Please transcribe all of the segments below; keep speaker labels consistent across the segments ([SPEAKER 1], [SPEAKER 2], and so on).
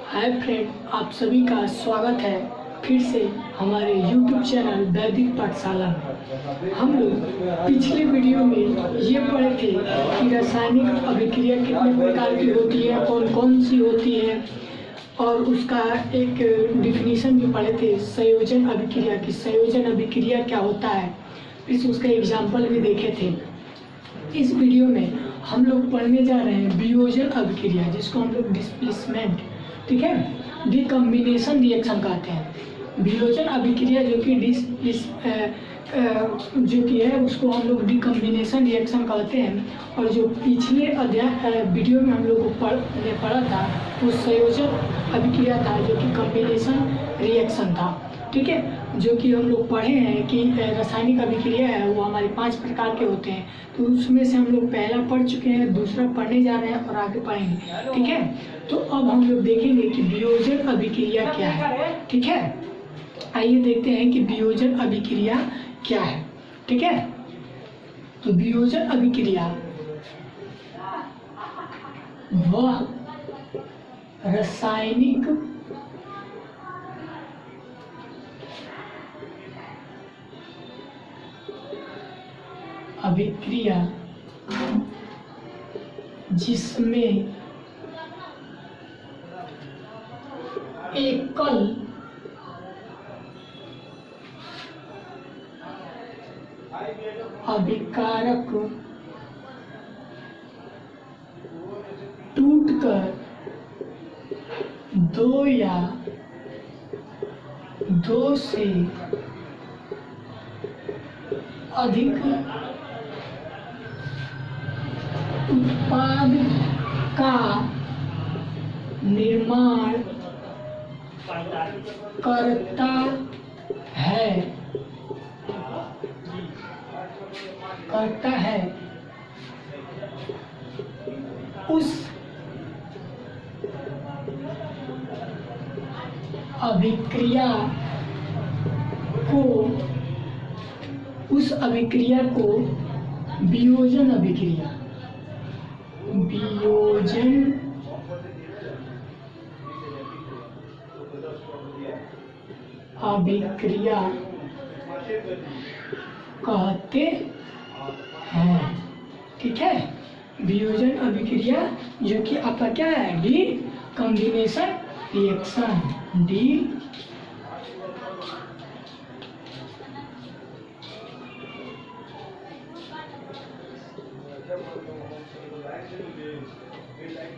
[SPEAKER 1] Hi friend, आप सभी का स्वागत है फिर से हमारे YouTube चैनल वैदिक पाठशाला में। हम लोग पिछले वीडियो में ये पढ़े थे कि रासायनिक अभिक्रिया कितने प्रकार की होती है, कौन कौन सी होती है, और उसका एक डिफिनीशन भी पढ़े थे संयोजन अभिक्रिया की। संयोजन अभिक्रिया क्या होता है, फिर उसका एग्जाम्पल भी देखे थे। इस वीडियो में हम लोग पढ़ने जा रहे हैं वियोजन अभिक्रिया, जिसको हम लोग डिस्प्लेसमेंट, ठीक है, डिकम्बिनेशन रिएक्शन कहते हैं। वियोजन अभिक्रिया जो कि है उसको हम लोग डिकम्बिनेशन रिएक्शन कहते हैं। और जो पिछले अध्याय वीडियो में हम लोग को पढ़ा था वो संयोजन अभिक्रिया था, जो कि कम्बिनेशन रिएक्शन था, ठीक है। जो कि हम लोग पढ़े हैं कि रासायनिक अभिक्रिया है वो हमारे 5 प्रकार के होते हैं। तो उसमें से हम लोग पहला पढ़ चुके हैं, दूसरा पढ़ने जा रहे हैं और आगे पढ़ेंगे, ठीक है। तो अब हम लोग देखेंगे कि वियोजन अभिक्रिया क्या है, ठीक है। आइए देखते हैं कि वियोजन अभिक्रिया क्या है, ठीक है। तो वियोजन अभिक्रिया वह रासायनिक अभिक्रिया जिसमें एकल अभिकारक टूटकर दो या दो से अधिक उत्पाद का निर्माण करता है उस अभिक्रिया को वियोजन अभिक्रिया कहते हैं, ठीक है। वियोजन अभिक्रिया जो कि आपका क्या है, डिकम्बिनेशन रिएक्शन,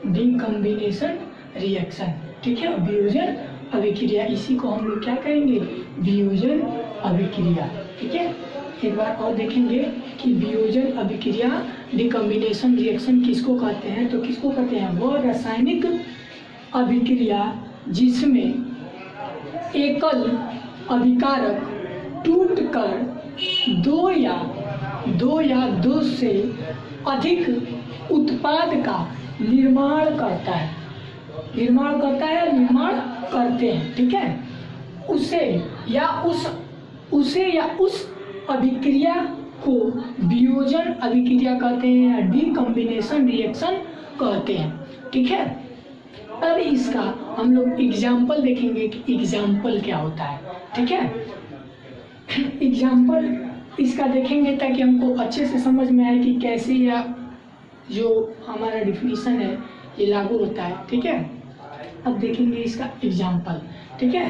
[SPEAKER 1] डिकम्बिनेशन रिएक्शन, ठीक है। वियोजन अभिक्रिया, इसी को हम लोग क्या कहेंगे, वियोजन अभिक्रिया, ठीक है। एक बार और देखेंगे कि वियोजन अभिक्रिया डिकम्बिनेशन रिएक्शन किसको कहते हैं। तो किसको कहते हैं, वो रासायनिक अभिक्रिया जिसमें एकल अभिकारक टूटकर दो या दो से अधिक उत्पाद का निर्माण करते हैं, ठीक है। उसे या उस अभिक्रिया को वियोजन अभिक्रिया कहते हैं या डिकम्बिनेशन रिएक्शन कहते हैं, ठीक है। अब इसका हम लोग एग्जाम्पल देखेंगे कि एग्जाम्पल क्या होता है, ठीक है। एग्जाम्पल इसका देखेंगे ताकि हमको अच्छे से समझ में आए कि कैसे या जो हमारा डिफिनीशन है ये लागू होता है, ठीक है। अब देखेंगे इसका एग्जाम्पल, ठीक है।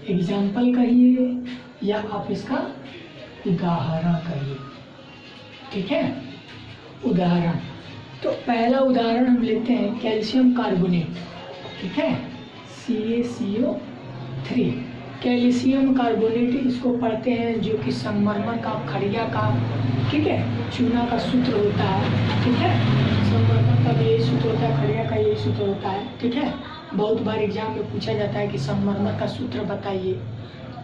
[SPEAKER 1] एग्जाम्पल कहिए या आप इसका उदाहरण कहिए, ठीक है। उदाहरण, तो पहला उदाहरण हम लेते हैं कैल्शियम कार्बोनेट, ठीक है, CaCO3। कैल्शियम कार्बोनेट इसको पढ़ते हैं जो कि संगमरमर का, खड़िया का, ठीक है, चूना का सूत्र होता है, ठीक है। संगमरमर का भी यही सूत्र होता है, खड़िया का यही सूत्र होता है, ठीक है। बहुत बार एग्जाम में पूछा जाता है कि संगमरमर का सूत्र बताइए,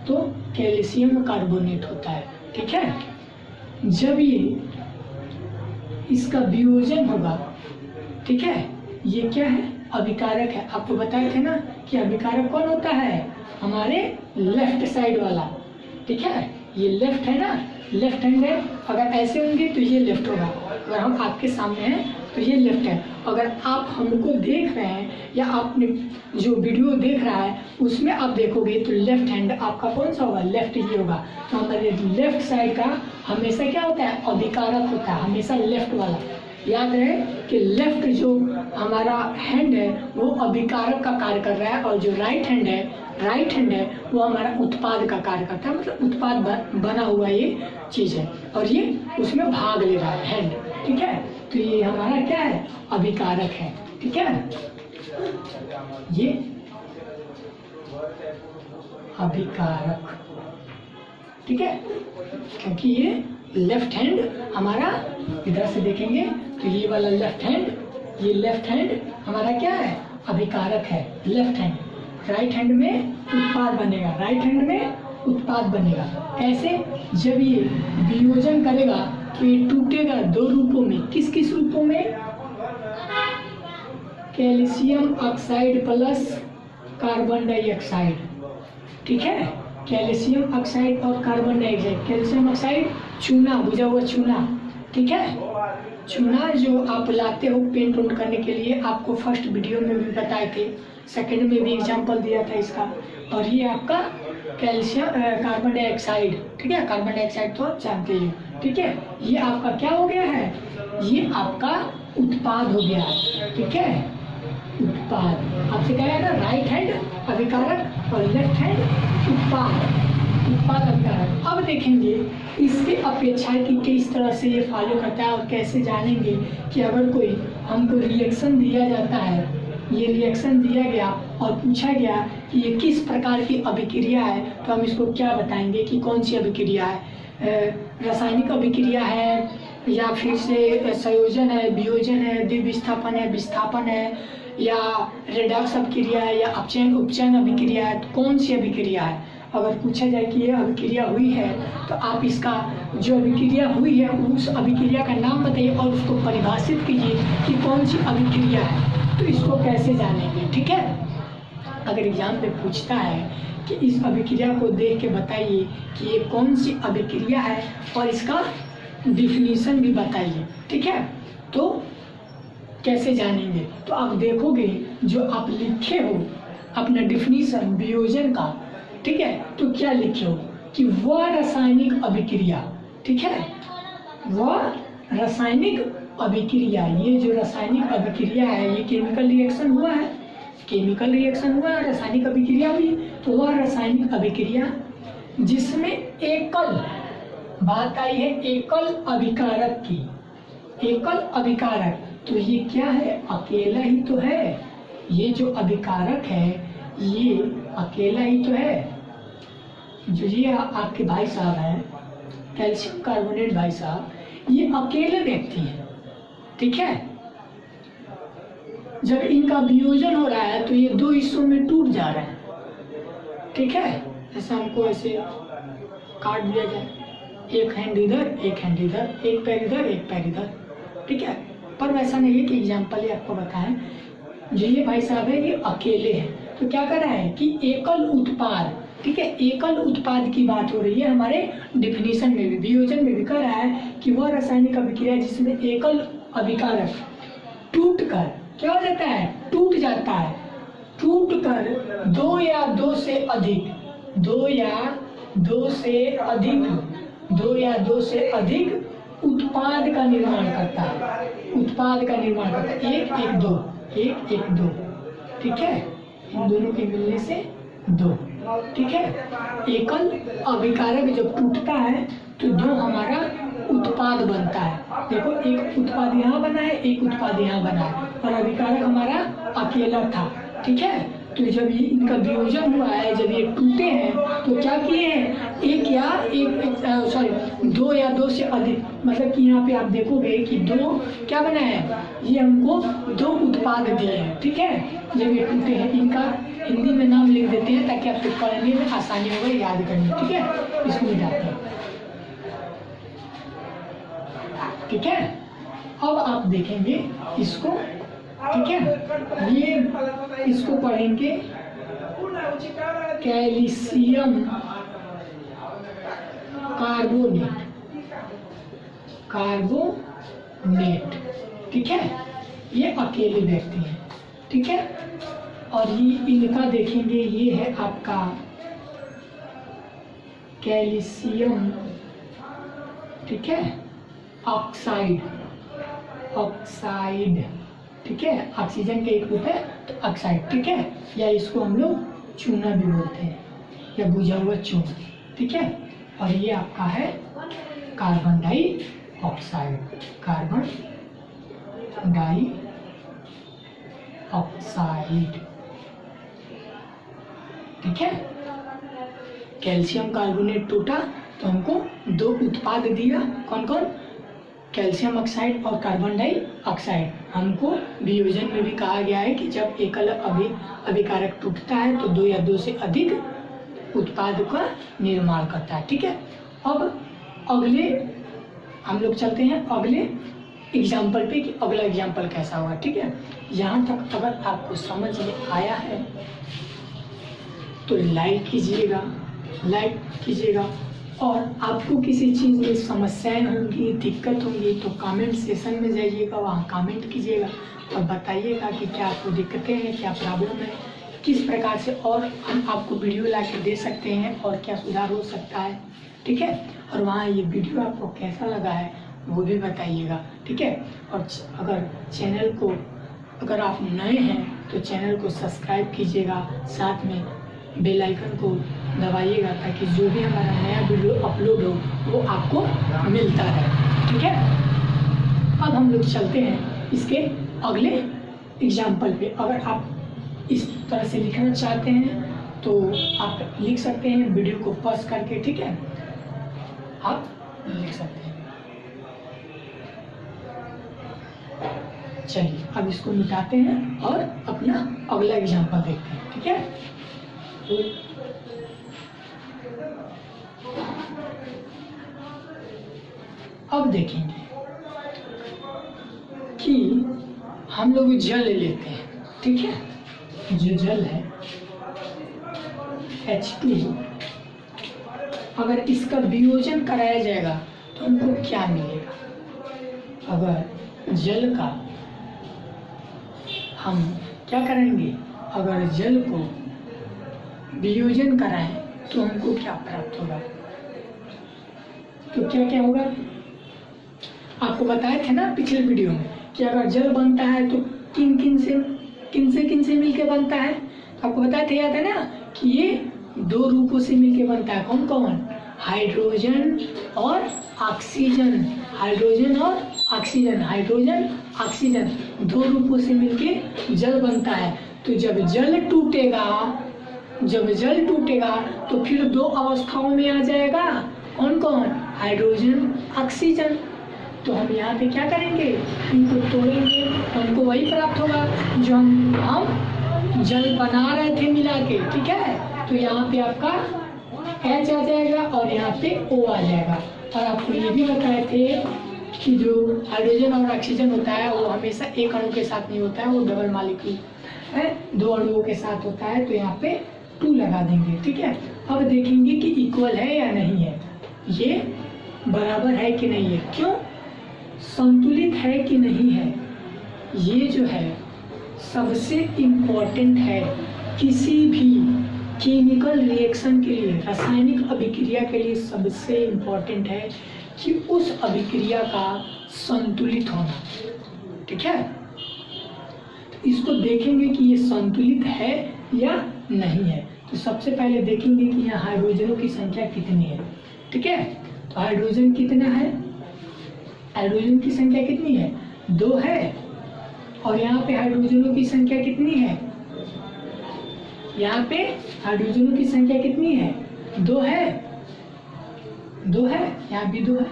[SPEAKER 1] तो कैल्शियम कार्बोनेट होता है, ठीक है। जब ये इसका वियोजन होगा, ठीक है, ये क्या है, अभिकारक है। आपको बताए थे ना कि अभिकारक कौन होता है, हमारे लेफ्ट साइड वाला, ठीक है। ये लेफ्ट है ना, लेफ्ट हैंड है। अगर ऐसे होंगे तो ये लेफ्ट होगा। अगर हम आपके सामने हैं तो ये लेफ्ट है। अगर आप हमको देख रहे हैं या आपने जो वीडियो देख रहा है उसमें आप देखोगे तो लेफ्ट हैंड आपका कौन सा होगा, लेफ्ट ही होगा। तो हमारे लेफ्ट साइड का हमेशा क्या होता है, अभिकारक होता है, हमेशा लेफ्ट वाला। याद रहे कि लेफ्ट जो हमारा हैंड है वो अभिकारक का कार्य कर रहा है, और जो राइट हैंड है वो हमारा उत्पाद का कार्य करता है, मतलब उत्पाद बना हुआ ये चीज़ है, और ये उसमें भाग ले रहा है हैंड। ठीक है, तो ये हमारा क्या है, अभिकारक है। ठीक है, ये अभिकारक, ठीक है, क्योंकि ये लेफ्ट हैंड हमारा, इधर से देखेंगे तो ये वाला लेफ्ट हैंड, ये लेफ्ट हैंड हमारा क्या है, अभिकारक है, लेफ्ट हैंड। राइट हैंड में उत्पाद बनेगा, राइट हैंड में उत्पाद बनेगा। कैसे, जब ये वियोजन करेगा तो ये टूटेगा दो रूपों में। किस किस रूपों में, calcium oxide plus carbon dioxide. ठीक है, कैल्शियम ऑक्साइड और कार्बन डाइऑक्साइड। कैल्शियम ऑक्साइड चूना, बुझा हुआ चूना, ठीक है, चूना जो आप लाते हो पेंट उंट करने के लिए, आपको फर्स्ट वीडियो में भी बताए थे, सेकंड में भी एग्जांपल दिया था इसका। और ये आपका कैल्शियम कार्बन डाइऑक्साइड, ठीक है, कार्बन डाइऑक्साइड तो आप जानते ही हो। ठीक है, ये आपका क्या हो गया है, ये आपका उत्पाद हो गया है। ठीक है, उत्पाद आपसे कहा है ना, राइट हैंड अभिकारक और लेफ्ट हैंड उत्पाद अभिकारक। अब देखेंगे इसके अपेक्षा कि किस तरह से ये फॉलो करता है, और कैसे जानेंगे कि अगर कोई हमको रिएक्शन दिया जाता है, ये रिएक्शन दिया गया और पूछा गया कि ये किस प्रकार की अभिक्रिया है, तो हम इसको क्या बताएंगे कि कौन सी अभिक्रिया है, रासायनिक अभिक्रिया है, या फिर से संयोजन है, वियोजन है, द्विविस्थापन है, विस्थापन है, या रेडॉक्स अभिक्रिया है, या अपचयन उपचयन अभिक्रिया है, तो कौन सी अभिक्रिया है। अगर पूछा जाए कि ये अभिक्रिया हुई है तो आप इसका जो अभिक्रिया हुई है उस अभिक्रिया का नाम बताइए और उसको परिभाषित कीजिए कि कौन सी अभिक्रिया है, तो इसको कैसे जानेंगे। ठीक है, अगर एग्जाम में पूछता है कि इस अभिक्रिया को देख के बताइए कि ये कौन सी अभिक्रिया है और इसका डिफिनीशन भी बताइए। ठीक है, तो कैसे जानेंगे, तो आप देखोगे जो आप लिखे हो अपना डिफिनीशन वियोजन का, ठीक है, तो क्या लिखे हो कि वह रासायनिक अभिक्रिया, ठीक है, वह रासायनिक अभिक्रिया, ये जो रासायनिक अभिक्रिया है ये केमिकल रिएक्शन हुआ है, केमिकल रिएक्शन हुआ है, रासायनिक अभिक्रिया हुई, तो वह रासायनिक अभिक्रिया जिसमें एकल बात आई है, एकल अभिकारक की, एकल अभिकारक, तो ये क्या है, अकेला ही तो है, ये जो अभिकारक है ये अकेला ही तो है। जो ये आपके भाई साहब हैं कैल्शियम कार्बोनेट भाई साहब, ये अकेले व्यक्ति हैं। ठीक है, जब इनका वियोजन हो रहा है तो ये दो हिस्सों में टूट जा रहे हैं। ठीक है, ऐसा हमको ऐसे काट दिया जाए, एक हैंड इधर, एक हैंड इधर, एक पैर इधर, एक पैर इधर। ठीक है, पर वैसा नहीं है कि एग्जाम्पल ये आपको बताएं, जो ये भाई साहब है ये अकेले हैं, तो क्या कर रहा है कि एकल उत्पाद, ठीक है, एकल उत्पाद की बात हो रही है हमारे डिफिनीशन में भी, वियोजन में भी कर रहा है कि वह रासायनिक अभिक्रिया जिसमें एकल अभिकारक टूट कर क्या हो जाता है, टूट जाता है, टूट कर दो या दो से अधिक, दो या दो से अधिक उत्पाद का निर्माण करता है, उत्पाद का निर्माण करता है, एक एक दो, एक एक दो। ठीक है, इन दोनों के मिलने से दो। ठीक है, एकल अभिकारक जब टूटता है तो दो हमारा उत्पाद बनता है। देखो, एक उत्पाद यहाँ बना है, एक उत्पाद यहाँ बना है, और अभिकारक हमारा अकेला था। ठीक है, तो जब ये इनका वियोजन हुआ है, जब ये टूटे हैं तो क्या किए हैं, दो या दो से अधिक, मतलब कि यहाँ पे आप देखोगे कि दो क्या बना है, ये हमको दो उत्पाद दिए हैं। ठीक है, जब ये टूटे हैं, इनका हिंदी में नाम लिख देते हैं ताकि आपको पढ़ने में आसानी होगा, याद करने। ठीक है, इसमें जाते हैं। ठीक है, अब आप देखेंगे इसको। ठीक है, ये इसको पढ़ेंगे कैल्शियम कार्बोनेट। कार्बोनेट, ठीक है, ये अकेले व्यक्ति हैं, ठीक है। और ये इनका देखेंगे, ये है आपका कैल्शियम, ठीक है, ऑक्साइड, ऑक्साइड, ठीक है, ऑक्सीजन के एक रूप है तो ऑक्साइड, ठीक है, या इसको हम लोग चूना भी बोलते हैं या बुझा हुआ चूना, ठीक है। और ये आपका है कार्बन डाइऑक्साइड, कार्बन डाइऑक्साइड, ठीक है। कैल्शियम कार्बोनेट टूटा तो हमको दो उत्पाद दिया, कौन कौन, कैल्शियम ऑक्साइड और कार्बन डाइऑक्साइड। हमको वियोजन में भी कहा गया है कि जब एकल अभिकारक टूटता है तो दो या दो से अधिक उत्पाद का निर्माण करता है, ठीक है। अब अगले हम लोग चलते हैं अगले एग्जाम्पल पे कि अगला एग्जाम्पल कैसा होगा, ठीक है। यहाँ तक अगर आपको समझ में आया है तो लाइक कीजिएगा, और आपको किसी चीज़ में समस्याएं होंगी, दिक्कत होंगी तो कमेंट सेशन में जाइएगा, वहाँ कमेंट कीजिएगा और बताइएगा कि क्या आपको दिक्कतें हैं, क्या प्रॉब्लम है, किस प्रकार से और हम आपको वीडियो ला के दे सकते हैं और क्या सुधार हो सकता है, ठीक है। और वहाँ ये वीडियो आपको कैसा लगा है वो भी बताइएगा, ठीक है। और अगर चैनल को, अगर आप नए हैं तो चैनल को सब्सक्राइब कीजिएगा, साथ में बेल आइकन को दबाइएगा ताकि जो भी हमारा नया वीडियो अपलोड हो वो आपको मिलता रहे, ठीक है। अब हम लोग चलते हैं इसके अगले एग्जाम्पल पे। अगर आप इस तरह से लिखना चाहते हैं तो आप लिख सकते हैं वीडियो को पॉज करके, ठीक है, आप लिख सकते हैं। चलिए अब इसको मिटाते हैं और अपना अगला एग्जाम्पल देखते हैं, ठीक है। अब देखेंगे कि हम लोग जल लेते हैं, ठीक है। जो जल है H2, अगर इसका वियोजन कराया जाएगा तो हमको क्या मिलेगा। अगर जल का हम क्या करेंगे, अगर जल को वियोजन कराएं तो हमको क्या प्राप्त होगा, तो क्या क्या होगा आपको बताए थे ना पिछले वीडियो में कि अगर जल बनता है तो किन से मिलके बनता है। तो आपको बताए थे, याद है ना, कि ये दो रूपों से मिलके बनता है, कौन कौन, हाइड्रोजन और ऑक्सीजन, हाइड्रोजन और ऑक्सीजन, हाइड्रोजन ऑक्सीजन दो रूपों से मिलके जल बनता है। तो जब जल टूटेगा तो फिर दो अवस्थाओं में आ जाएगा, कौन कौन, हाइड्रोजन ऑक्सीजन। तो हम यहाँ पे क्या करेंगे, इनको तोड़ेंगे तो हमको वही प्राप्त होगा जो हम जल बना रहे थे मिला के, ठीक है। तो यहाँ पे आपका H आ जाएगा और यहाँ पे O आ जाएगा। और आपको ये भी बताए थे कि जो हाइड्रोजन और ऑक्सीजन होता है वो हमेशा एक अणु के साथ नहीं होता है, वो डबल मॉलिक्यूल है, दो अणुओं के साथ होता है। तो यहाँ पे 2 लगा देंगे, ठीक है। अब देखेंगे कि इक्वल है या नहीं है, ये बराबर है कि नहीं है, क्यों, संतुलित है कि नहीं है। ये जो है सबसे इम्पोर्टेंट है किसी भी केमिकल रिएक्शन के लिए, रासायनिक अभिक्रिया के लिए सबसे इम्पोर्टेंट है कि उस अभिक्रिया का संतुलित होना, ठीक है। तो इसको देखेंगे कि ये संतुलित है या नहीं है। तो सबसे पहले देखेंगे कि यहाँ हाइड्रोजनों की संख्या कितनी है, ठीक है। तो हाइड्रोजन कितना है, हाइड्रोजन की संख्या कितनी है, 2 है। और यहाँ पे हाइड्रोजनों की संख्या कितनी है, यहाँ पे हाइड्रोजनों की संख्या कितनी है, 2 है, 2 है, यहाँ भी 2 है।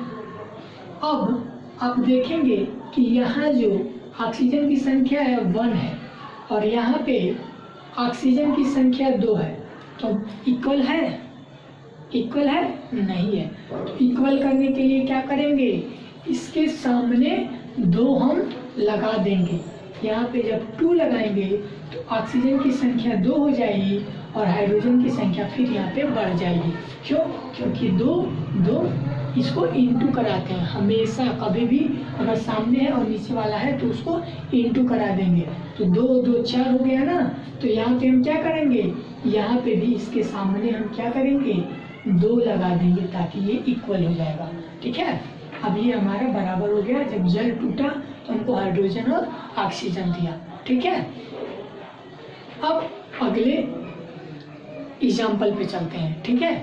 [SPEAKER 1] अब आप देखेंगे कि यहाँ जो ऑक्सीजन की संख्या है 1 है और यहाँ पे ऑक्सीजन की संख्या 2 है, तो इक्वल है, इक्वल है नहीं है। तो इक्वल करने के लिए क्या करेंगे, इसके सामने 2 हम लगा देंगे। यहाँ पे जब 2 लगाएंगे तो ऑक्सीजन की संख्या 2 हो जाएगी और हाइड्रोजन की संख्या फिर यहाँ पे बढ़ जाएगी। क्यों, क्योंकि 2 2 इसको इंटू कराते हैं हमेशा। कभी भी अगर सामने है और नीचे वाला है तो उसको इंटू करा देंगे। तो 2 2 4 हो गया ना। तो यहाँ पे हम क्या करेंगे, यहाँ पे भी इसके सामने हम क्या करेंगे, 2 लगा देंगे ताकि ये इक्वल हो जाएगा। ठीक है, अब ये हमारा बराबर हो गया। जब जल टूटा तो हमको हाइड्रोजन और ऑक्सीजन दिया। ठीक है, अब अगले एग्जाम्पल पे चलते हैं। ठीक है,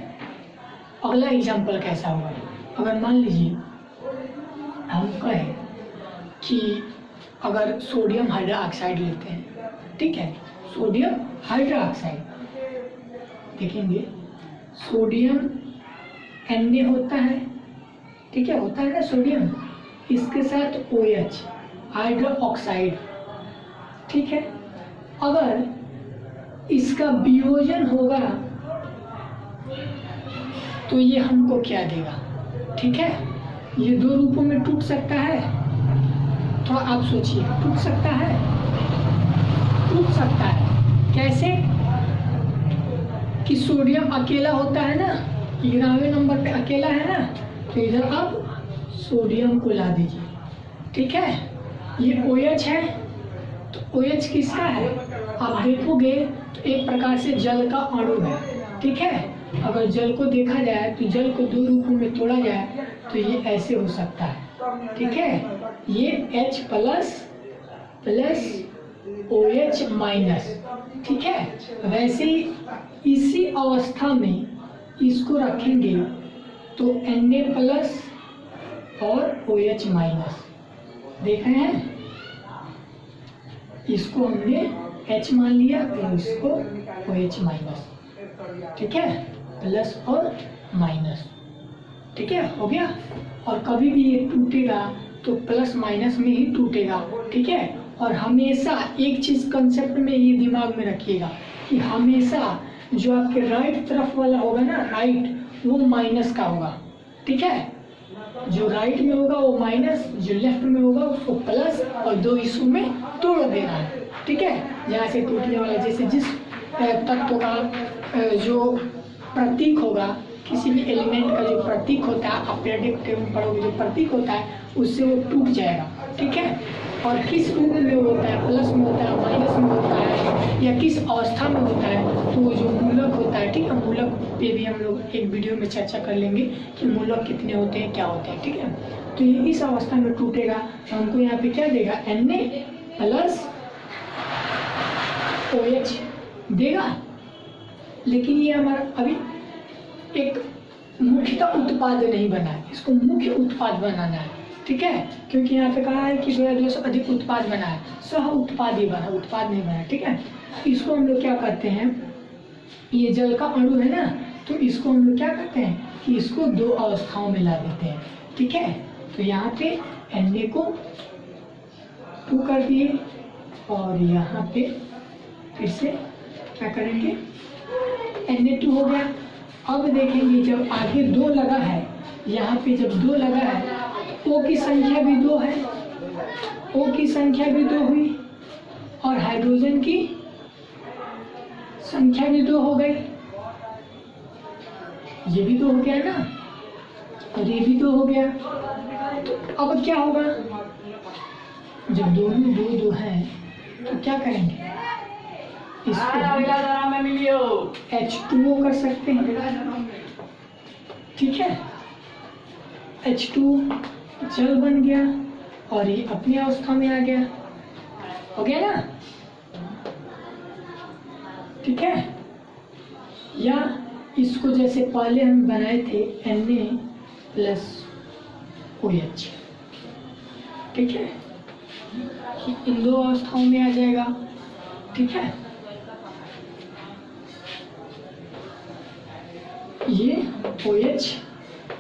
[SPEAKER 1] अगला एग्जाम्पल कैसा हुआ, अगर मान लीजिए हम कहें कि अगर सोडियम हाइड्रोक्साइड लेते हैं। ठीक है, सोडियम हाइड्रोक्साइड देखेंगे, सोडियम Na होता है। ठीक है, होता है ना सोडियम, इसके साथ OH हाइड्रो ऑक्साइड। ठीक है, अगर इसका वियोजन होगा तो ये हमको क्या देगा। ठीक है, ये 2 रूपों में टूट सकता है। थोड़ा आप सोचिए, टूट सकता है, टूट सकता है कैसे कि सोडियम अकेला होता है ना, 11वें नंबर पे अकेला है ना, तो इधर आप सोडियम को ला दीजिए। ठीक है, ये OH है, तो OH किसका है, आप देखोगे तो एक प्रकार से जल का अणु है। ठीक है, अगर जल को देखा जाए तो जल को 2 रूपों में तोड़ा जाए तो ये ऐसे हो सकता है। ठीक है, ये H प्लस OH माइनस। ठीक है, वैसे ही इसी अवस्था में इसको रखेंगे तो Na प्लस और OH माइनस। देख रहे हैं, इसको हमने H मान लिया और इसको OH माइनस। ठीक है, प्लस और माइनस। ठीक है, हो गया। और कभी भी ये टूटेगा तो प्लस माइनस में ही टूटेगा। ठीक है, और हमेशा एक चीज कंसेप्ट में ये दिमाग में रखिएगा कि हमेशा जो आपके राइट तरफ वाला होगा ना, राइट, वो माइनस का होगा। ठीक है, जो राइट में होगा वो माइनस, जो लेफ्ट में होगा उसको प्लस, और 2 हिस्सों में तोड़ देना है। ठीक है, जहाँ से टूटने वाला, जैसे जिस तत्व का जो प्रतीक होगा, किसी भी एलिमेंट का जो प्रतीक होता है, आप पीरियोडिक टेबल पढ़ोगे, जो प्रतीक होता है उससे वो टूट जाएगा। ठीक है, और किस रूप में होता है, प्लस में होता है, माइनस में होता है, या किस अवस्था में होता है, तो वो जो मूलक होता है। ठीक है, मूलक पे भी हम लोग एक वीडियो में चर्चा कर लेंगे कि मूलक कितने होते हैं, क्या होते हैं। ठीक है, तो ये इस अवस्था में टूटेगा तो हमको यहाँ पे क्या देगा, Na प्लस OH देगा। लेकिन ये हमारा अभी एक मुख्यतः उत्पाद नहीं बना है, इसको मुख्य उत्पाद बनाना है। ठीक है, क्योंकि यहाँ पे कहा है कि 2 से अधिक उत्पाद बना है, सह उत्पाद ही बना, उत्पाद नहीं बना। ठीक है, इसको हम लोग क्या करते हैं, ये जल का अणु है ना, तो इसको हम लोग क्या करते हैं कि इसको 2 अवस्थाओं में ला देते हैं। ठीक है, तो यहाँ पे Na को 2 कर दिए और यहाँ पे फिर से क्या करेंगे, Na2 हो गया। अब देखेंगे जब आगे 2 लगा है, यहाँ पे जब 2 लगा है तो O की संख्या भी 2 है, O की संख्या भी 2 हुई और हाइड्रोजन की संख्या भी 2 हो गई। ये भी 2 हो गया ना, और ये भी 2 हो गया। तो अब क्या होगा, जब दोनों 2 हैं तो क्या करेंगे, इसको H2O कर सकते हैं। ठीक है, H2 जल बन गया और ये अपनी अवस्था में आ गया, हो गया ना। ठीक है, या इसको जैसे पहले हम बनाए थे Na प्लस OH। ठीक है, इन 2 अवस्थाओं में आ जाएगा। ठीक है, ये OH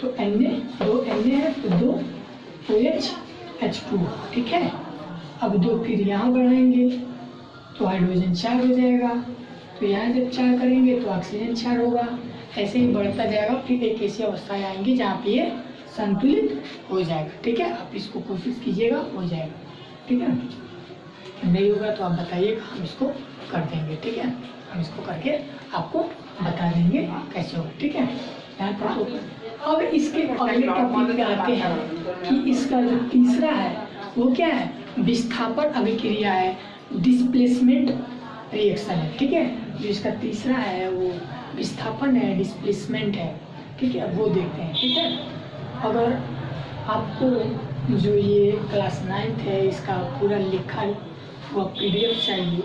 [SPEAKER 1] तो Na, 2 Na है तो 2 OH H2। ठीक है, अब 2 फिर यहाँ बढ़ाएंगे तो हाइड्रोजन 4 हो जाएगा, तो यहाँ जब 4 करेंगे तो ऑक्सीजन 4 होगा। ऐसे ही बढ़ता जाएगा, फिर एक ऐसी अवस्थाएं आएंगी जहाँ पे ये संतुलित हो जाएगा। ठीक है, आप इसको कोशिश कीजिएगा, हो जाएगा। ठीक है, नहीं होगा तो आप बताइएगा, हम इसको कर देंगे। ठीक है, हम इसको करके आपको बता देंगे कैसे होगा। ठीक है, यहाँ पर तो अब इसके अगले टॉपिक पे आते हैं कि इसका जो तीसरा है वो क्या है, विस्थापन अभिक्रिया है, डिस्प्लेसमेंट रिएक्शन है। ठीक है, जो इसका तीसरा है वो विस्थापन है, डिस्प्लेसमेंट है। ठीक है, वो देखते हैं। ठीक है, अगर आपको जो ये क्लास 9th है इसका पूरा लिखा हुआ PDF चाहिए,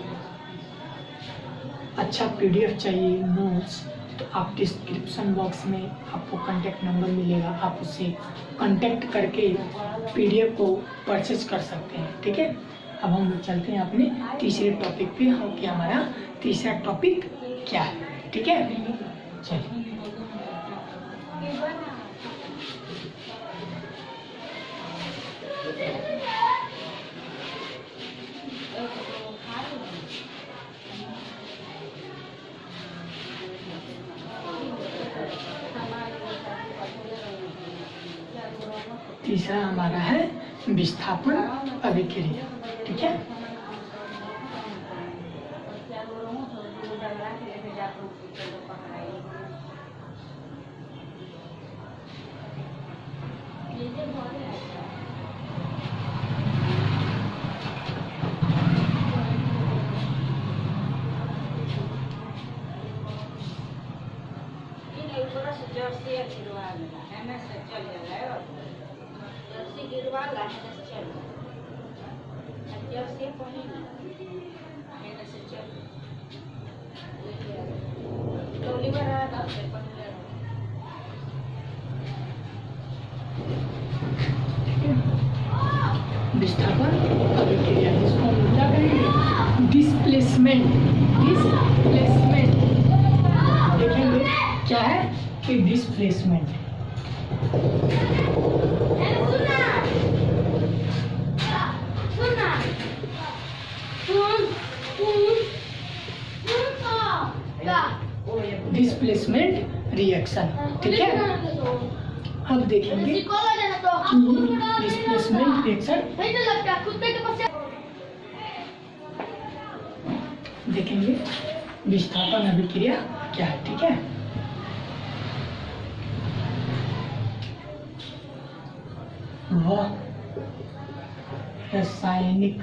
[SPEAKER 1] अच्छा PDF चाहिए, नोट्स, तो आप डिस्क्रिप्शन बॉक्स में आपको कांटेक्ट नंबर मिलेगा, आप उससे कांटेक्ट करके PDF को परचेज कर सकते हैं। ठीक है, अब हम लोग चलते हैं अपने तीसरे टॉपिक पे, हम कि हमारा तीसरा टॉपिक क्या है। ठीक है, चलिए। तीसरा हमारा है विस्थापन अभिक्रिया। ठीक है, विस्थापन अभिक्रिया, जिसको हम क्या कहेंगे, डिस्प्लेसमेंट। डिस्प्लेसमेंट देखेंगे क्या है कि डिस्प्लेसमेंट। Displacement reaction. ठीक है, अब देखेंगे कि डिस्प्लेसमेंट रिएक्शन देखेंगे विस्थापन अभिक्रिया क्या है। ठीक है, वह रासायनिक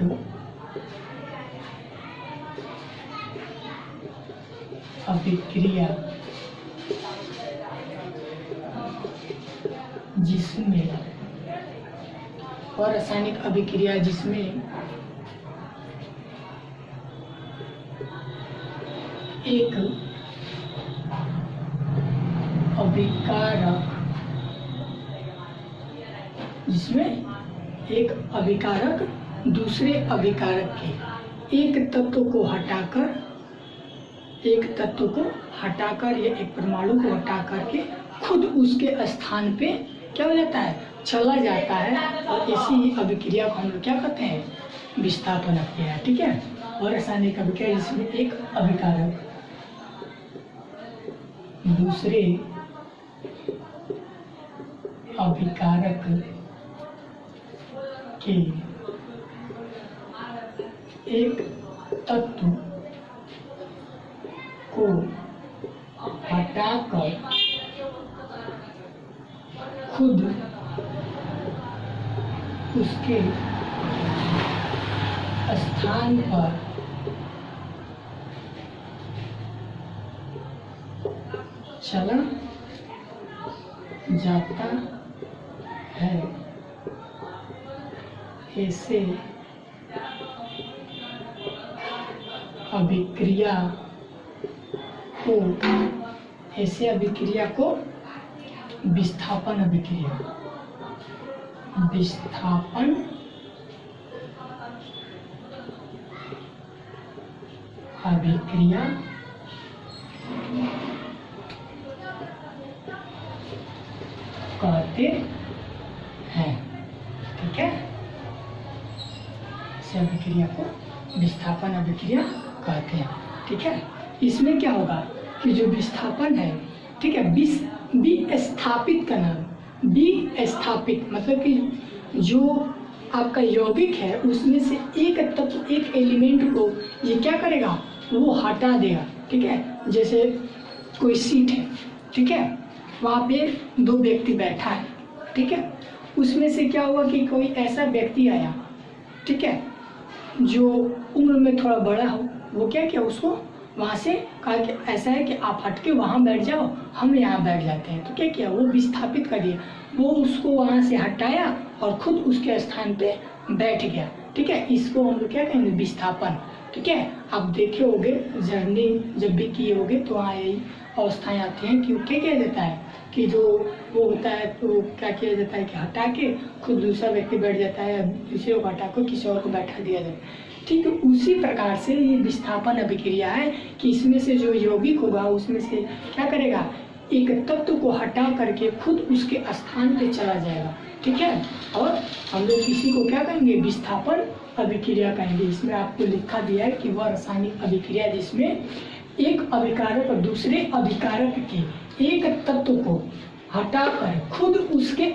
[SPEAKER 1] अभिक्रिया जिसमें एक अभिकारक दूसरे अभिकारक के एक तत्व को हटाकर या एक परमाणु को हटाकर के खुद उसके स्थान पे क्या हो जाता है, चला जाता है, और इसी अभिक्रिया को हम लोग क्या कहते हैं, विस्थापन अभिक्रिया। ठीक है, और रासायनिक अभिक्रिया जिसमें एक अभिकारक दूसरे अभिकारक के एक तत्व को हटाकर खुद उसके स्थान पर चला जाता है, ऐसे अभिक्रिया को विस्थापन अभिक्रिया कहते हैं। ठीक है, इस अभिक्रिया को विस्थापन अभिक्रिया कहते हैं। ठीक है, इसमें क्या होगा कि जो विस्थापन है, ठीक है, विस्थापित का नाम विस्थापित मतलब कि जो आपका यौगिक है उसमें से एक तत्व एक एलिमेंट को ये क्या करेगा, वो हटा देगा। ठीक है, जैसे कोई सीट है, ठीक है, वहाँ पे 2 व्यक्ति बैठा है, ठीक है। उसमें से क्या हुआ कि कोई ऐसा व्यक्ति आया, ठीक है, जो उम्र में थोड़ा बड़ा हो। वो क्या किया, उसको वहाँ से कहा कि ऐसा है कि आप हट के वहाँ बैठ जाओ, हम यहाँ बैठ जाते हैं। तो क्या किया, वो विस्थापित कर दिया, वो उसको वहाँ से हटाया और खुद उसके स्थान पे बैठ गया, ठीक है। इसको हम लोग क्या कहेंगे, विस्थापन, ठीक है। आप देखे होगे जर्नी जब भी किए होगे तो वहाँ यही अवस्थाएं आती हैं कि क्या किया जाता है कि जो वो होता है तो क्या किया जाता है कि हटा के खुद दूसरा व्यक्ति बैठ जाता है, दूसरे को हटा कर किसी और को बैठा दिया जाता है, ठीक है। उसी प्रकार से ये विस्थापन अभिक्रिया है कि इसमें से जो यौगिक होगा उसमें से क्या करेगा, एक तत्व को हटा करके खुद उसके स्थान पे चला जाएगा, ठीक है। और हम लोग इसी को क्या कहेंगे, विस्थापन अभिक्रिया कहेंगे। इसमें आपको लिखा दिया है कि वह रासायनिक अभिक्रिया जिसमें एक अभिकारक और दूसरे अभिकारक के एक तत्व को हटाकर खुद उसके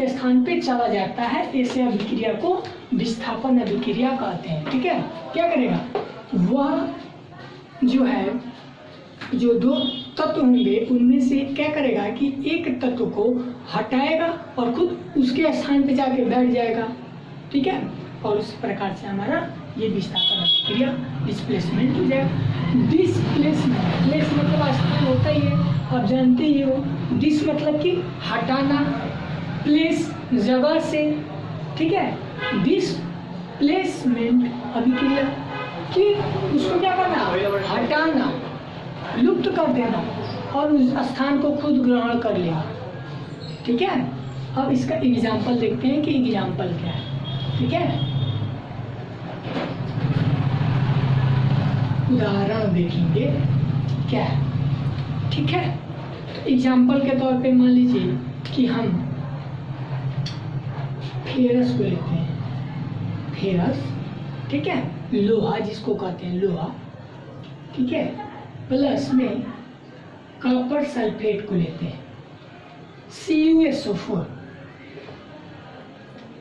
[SPEAKER 1] स्थान पे चला जाता है, ऐसे अभिक्रिया को विस्थापन अभिक्रिया कहते हैं, ठीक है। क्या करेगा, वह जो है जो 2 तत्व होंगे उनमें से क्या करेगा कि एक तत्व को हटाएगा और खुद उसके स्थान पे जाके बैठ जाएगा, ठीक है। और उस प्रकार से हमारा ये विस्थापन अभिक्रिया डिस्प्लेसमेंट हो जाएगा। डिस्प्लेसमेंट, प्लेस मतलब स्थान होता ही है, आप जानते ही हो। डिस मतलब कि हटाना, प्लेस जगह से, ठीक है। डिस्प्लेसमेंट अभिक्रिया कि उसको क्या करना, हटाना, लुप्त कर देना और उस स्थान को खुद ग्रहण कर लेना, ठीक है। अब इसका एग्जाम्पल देखते हैं कि एग्जाम्पल क्या है, ठीक है। उदाहरण देखेंगे क्या है, ठीक है। तो एग्जाम्पल के तौर पे मान लीजिए कि हम फेरस को लेते हैं, फेरस, ठीक है, लोहा जिसको कहते हैं लोहा, ठीक है, प्लस में कॉपर सल्फेट को लेते हैं CuSO4,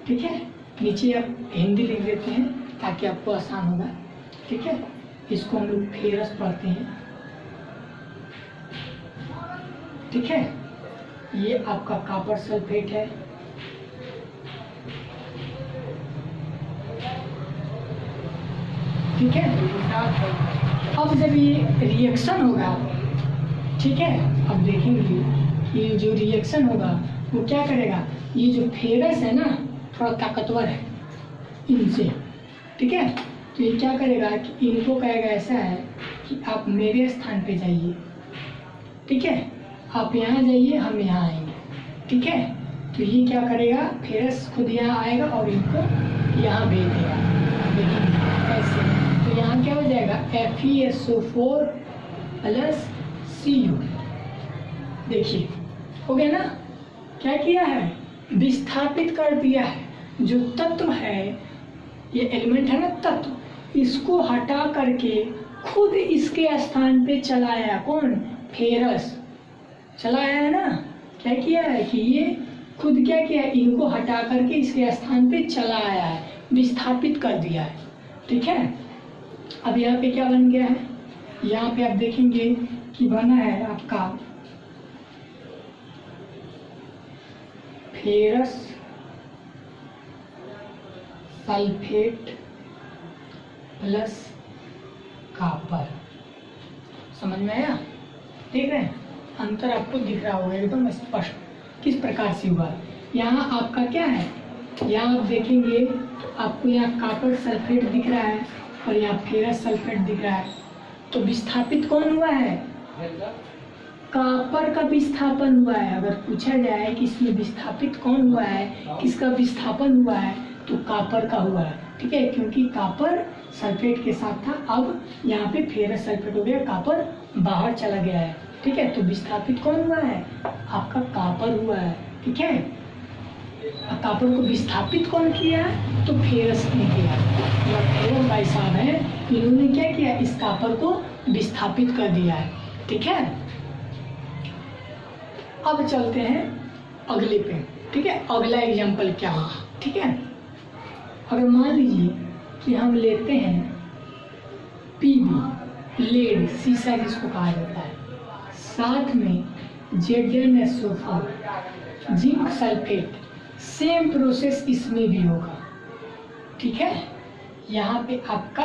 [SPEAKER 1] ठीक है। नीचे आप हिंदी लिख देते हैं ताकि आपको आसान होगा, ठीक है। इसको हम लोग फेरस पढ़ते हैं, ठीक है। ये आपका कॉपर सल्फेट है, ठीक है। अब जब ये रिएक्शन होगा, ठीक है, अब देखेंगे ये जो रिएक्शन होगा वो क्या करेगा, ये जो फेरस है ना थोड़ा ताकतवर है इनसे, ठीक है। तो ये क्या करेगा कि इनको कहेगा ऐसा है कि आप मेरे स्थान पे जाइए, ठीक है, आप यहाँ जाइए, हम यहाँ आएंगे, ठीक है। तो ये क्या करेगा, फेरस खुद यहाँ आएगा और इनको यहाँ भेज देगा, लेकिन ऐसे। तो यहाँ क्या हो जाएगा, FeSO4 प्लस Cu, देखिए हो गया ना। क्या किया है, विस्थापित कर दिया है। जो तत्व है, ये एलिमेंट है ना तत्व, इसको हटा करके खुद इसके स्थान पे चलाया, कौन, फेरस चलाया है ना। क्या किया है कि ये खुद क्या किया है, इनको हटा करके इसके स्थान पे चला आया है, विस्थापित कर दिया है, ठीक है। अब यहाँ पे क्या बन गया है, यहाँ पे आप देखेंगे कि बना है आपका फेरस सल्फेट प्लस कॉपर, समझ में आया, देख रहे हैं अंतर आपको दिख रहा होगा एकदम स्पष्ट किस प्रकार से हुआ। यहाँ आपका क्या है, यहाँ आप देखेंगे आपको यहाँ कॉपर सल्फेट दिख रहा है और यहाँ फेरस सल्फेट दिख रहा है। तो विस्थापित कौन हुआ है, कॉपर का विस्थापन हुआ है। अगर पूछा जाए कि इसमें विस्थापित कौन हुआ है, किसका विस्थापन हुआ है, तो कॉपर का हुआ है, ठीक है, क्योंकि कॉपर सल्फेट के साथ था। अब यहाँ पे फेरस सल्फेट हो गया, कॉपर बाहर चला गया है, ठीक है। तो विस्थापित कौन हुआ है, आपका कॉपर हुआ है, ठीक है। कॉपर को विस्थापित कौन किया, तो फेरस ने किया। फेरस भाई साहब है, इन्होंने क्या किया, इस कॉपर को विस्थापित कर दिया है, ठीक है। अब चलते हैं अगले पे, ठीक है। अगला एग्जाम्पल क्या होगा, ठीक है। अगर मान लीजिए कि हम लेते हैं PB, लेड, शीशा जिसको कहा जाता है, साथ में ZnSO4 zinc sulphate, same process इसमें भी होगा। ठीक है, यहाँ पे आपका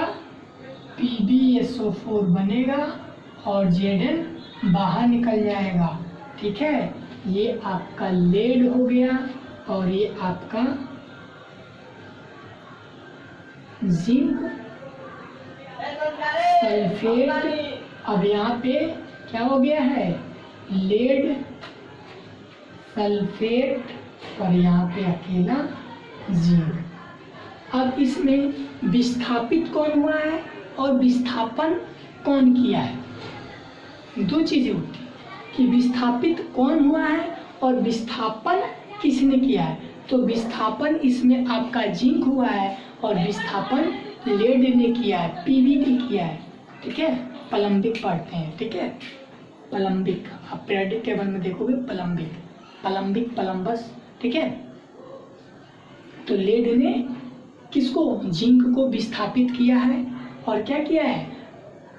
[SPEAKER 1] PbSO4 बनेगा और Zn बाहर निकल जाएगा। ठीक है, ये आपका लेड हो गया और ये आपका जिंक सल्फेट। अब यहाँ पे क्या हो गया है, लेड सल्फेट और यहाँ पे अकेला जिंक। अब इसमें विस्थापित कौन हुआ है और विस्थापन कौन किया है? दो चीजें होती हैं कि विस्थापित कौन हुआ है और विस्थापन किसने किया है। तो विस्थापन इसमें आपका जिंक हुआ है और विस्थापन लेड ने किया है, पीवी ने किया है। ठीक है, प्लम्बिक पढ़ते हैं। ठीक है, प्लम्बिक आप पीरियोडिक टेबल में देखोगे, प्लम्बिक प्लम्बस। ठीक है, तो लेड ने किसको, जिंक को विस्थापित किया है और क्या किया है,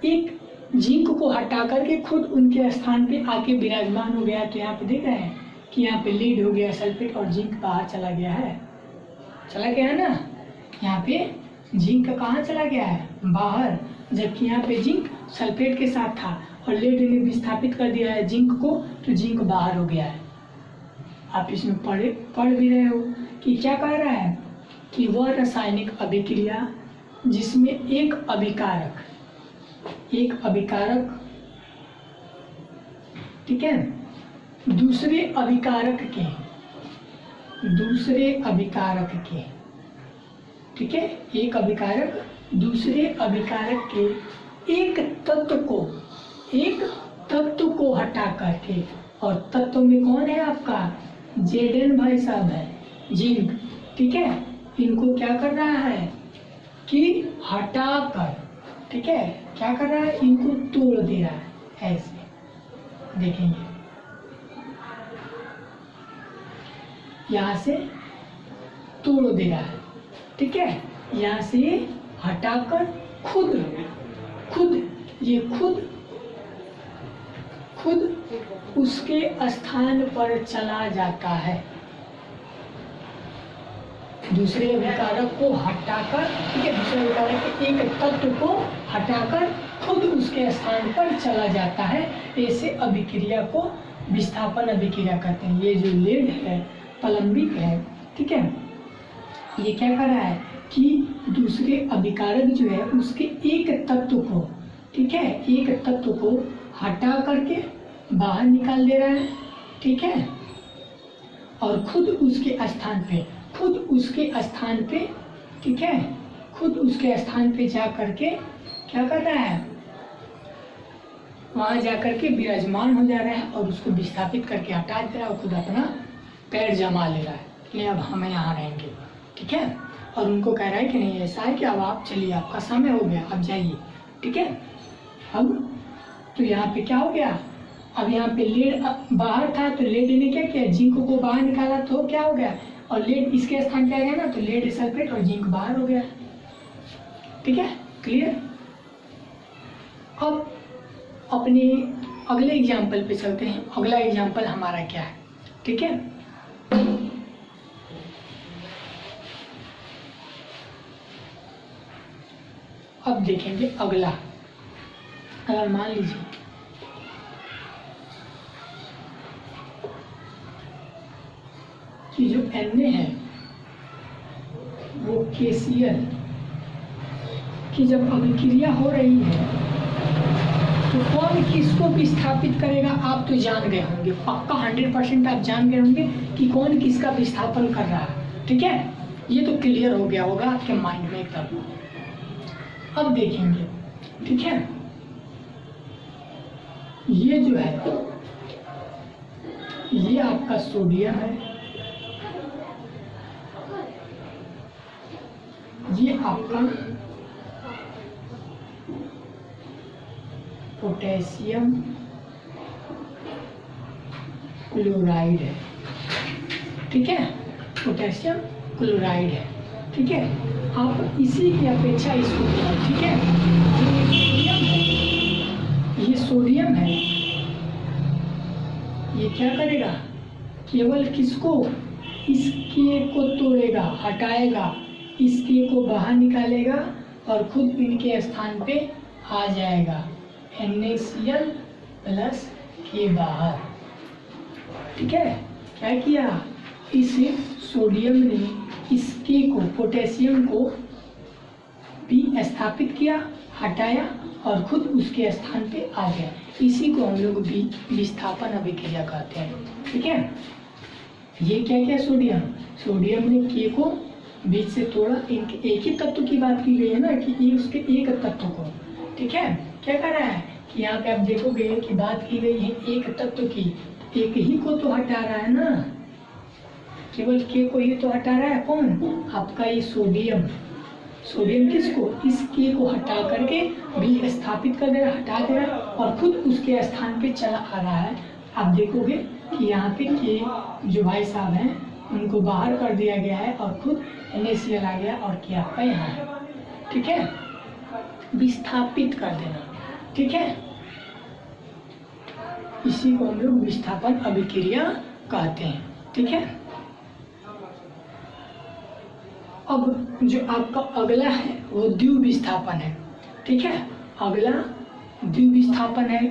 [SPEAKER 1] एक जिंक को हटा करके खुद उनके स्थान पे आके विराजमान हो गया। तो यहाँ पे देख रहे हैं कि यहाँ पे लीड हो गया सल्फेट और जिंक बाहर चला गया है, चला गया है ना। यहाँ पे जिंक कहाँ चला गया है, बाहर, जबकि यहाँ पे जिंक सल्फेट के साथ था और लेड ने विस्थापित कर दिया है जिंक को, तो जिंक बाहर हो गया है। आप इसमें पढ़ भी रहे हो कि क्या कह रहा है कि वह रासायनिक अभिक्रिया जिसमें एक अभिकारक, ठीक है, दूसरे अभिकारक के, ठीक है, एक अभिकारक दूसरे अभिकारक के एक तत्व को हटा करके, और तत्व में कौन है आपका, Zn भाई साहब है, जिंक। ठीक है, इनको क्या कर रहा है कि हटा कर, ठीक है, क्या कर रहा है, इनको तोड़ दे रहा है। ऐसे देखेंगे, यहाँ से तोड़ दे रहा है। ठीक है, यहाँ से हटाकर खुद उसके स्थान पर चला जाता है। दूसरे अभिकारक को हटाकर, ठीक है, दूसरे अभिकारक के एक तत्व को हटाकर खुद उसके स्थान पर चला जाता है। ऐसे अभिक्रिया को विस्थापन अभिक्रिया कहते हैं। ये जो लेड है, प्लम्बिक है, ठीक है, ये क्या कर रहा है कि दूसरे अभिकारक जो है उसके एक तत्व को, ठीक है, एक तत्व को हटा करके बाहर निकाल दे रहा है। ठीक है, और खुद उसके स्थान पे, ठीक है, खुद उसके स्थान पे जा करके क्या कर रहा है, वहां जाकर के विराजमान हो जा रहा है और उसको विस्थापित करके हटा दे रहा है और खुद अपना पैर जमा ले रहा है कि अब हम यहाँ रहेंगे। ठीक है, और उनको कह रहा है कि नहीं ऐसा है कि अब आप चलिए, आपका समय हो गया, अब जाइए। ठीक है, अब तो यहाँ पे क्या हो गया, अब यहाँ पे लेड बाहर था तो लेड ने क्या किया, जिंक को बाहर निकाला, तो क्या हो गया, और लेड इसके स्थान पे आ गया ना, तो लेड सल्फेट और जिंक बाहर हो गया। ठीक है, क्लियर। अब अपने अगले एग्जाम्पल पे चलते हैं। अगला एग्जाम्पल हमारा क्या है, ठीक है, अब देखेंगे अगला। अगर मान लीजिए कि जो Na है वो KCl की जब अभिक्रिया हो रही है तो कौन किसको विस्थापित करेगा, आप तो जान गए होंगे, पक्का 100% आप जान गए होंगे कि कौन किसका विस्थापन कर रहा है। ठीक है, ये तो क्लियर हो गया होगा आपके माइंड में एकदम। अब देखेंगे, ठीक है, ये जो है ये आपका सोडियम है, ये आपका पोटेशियम क्लोराइड है। ठीक है, पोटेशियम क्लोराइड है। ठीक है, आप इसी की अपेक्षा इसको लीजिए। ठीक है, ये सोडियम है, ये क्या करेगा, केवल किसको, इस के को तोड़ेगा, हटाएगा, इस के को बाहर निकालेगा और खुद इनके स्थान पे आ जाएगा, NaCl प्लस के बाहर। ठीक है, क्या किया, इस सोडियम ने इस के को, पोटेशियम को भी स्थापित किया, हटाया और खुद उसके स्थान पे आ गया। इसी को हम लोग विस्थापन अभिक्रिया कहते हैं। ठीक है, ये क्या क्या, सोडियम ने के को बीच से तोड़ा, इनके एक ही तत्व की बात की गई है ना, कि ये उसके एक तत्व को। ठीक है, क्या कर रहा है कि यहाँ पे आप देखोगे कि बात की गई है एक तत्व की, एक ही को तो हटा रहा है ना, केवल के को ही तो हटा रहा है। कौन, आपका ये सोडियम किसको, इस के को हटा करके भी स्थापित कर दे रहा, हटा दे रहा और खुद उसके स्थान पे चला आ रहा है। आप देखोगे कि यहाँ पे के जो भाई साहब हैं उनको बाहर कर दिया गया है और खुद NaCl आ गया और क्या आपका यहाँ है। ठीक है, विस्थापित कर देना। ठीक है, इसी को हम लोग विस्थापन अभिक्रिया कहते हैं। ठीक है, अब जो आपका अगला है वो द्विविस्थापन है। ठीक है, अगला द्विविस्थापन है।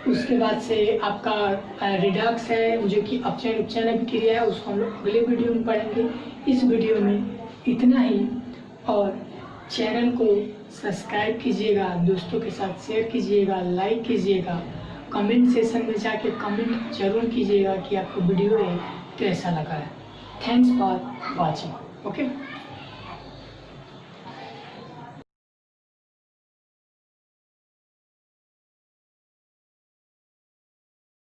[SPEAKER 1] उसके बाद से आपका रिडक्स है, जो कि अपचयन उपचयन अभिक्रिया है, उसको हम लोग अगले वीडियो में पढ़ेंगे। इस वीडियो में इतना ही, और चैनल को सब्सक्राइब कीजिएगा, दोस्तों के साथ शेयर कीजिएगा, लाइक कीजिएगा, कमेंट सेशन में जाके कमेंट जरूर कीजिएगा कि आपको वीडियो कैसा लगा है। Thanks for watching. ओके।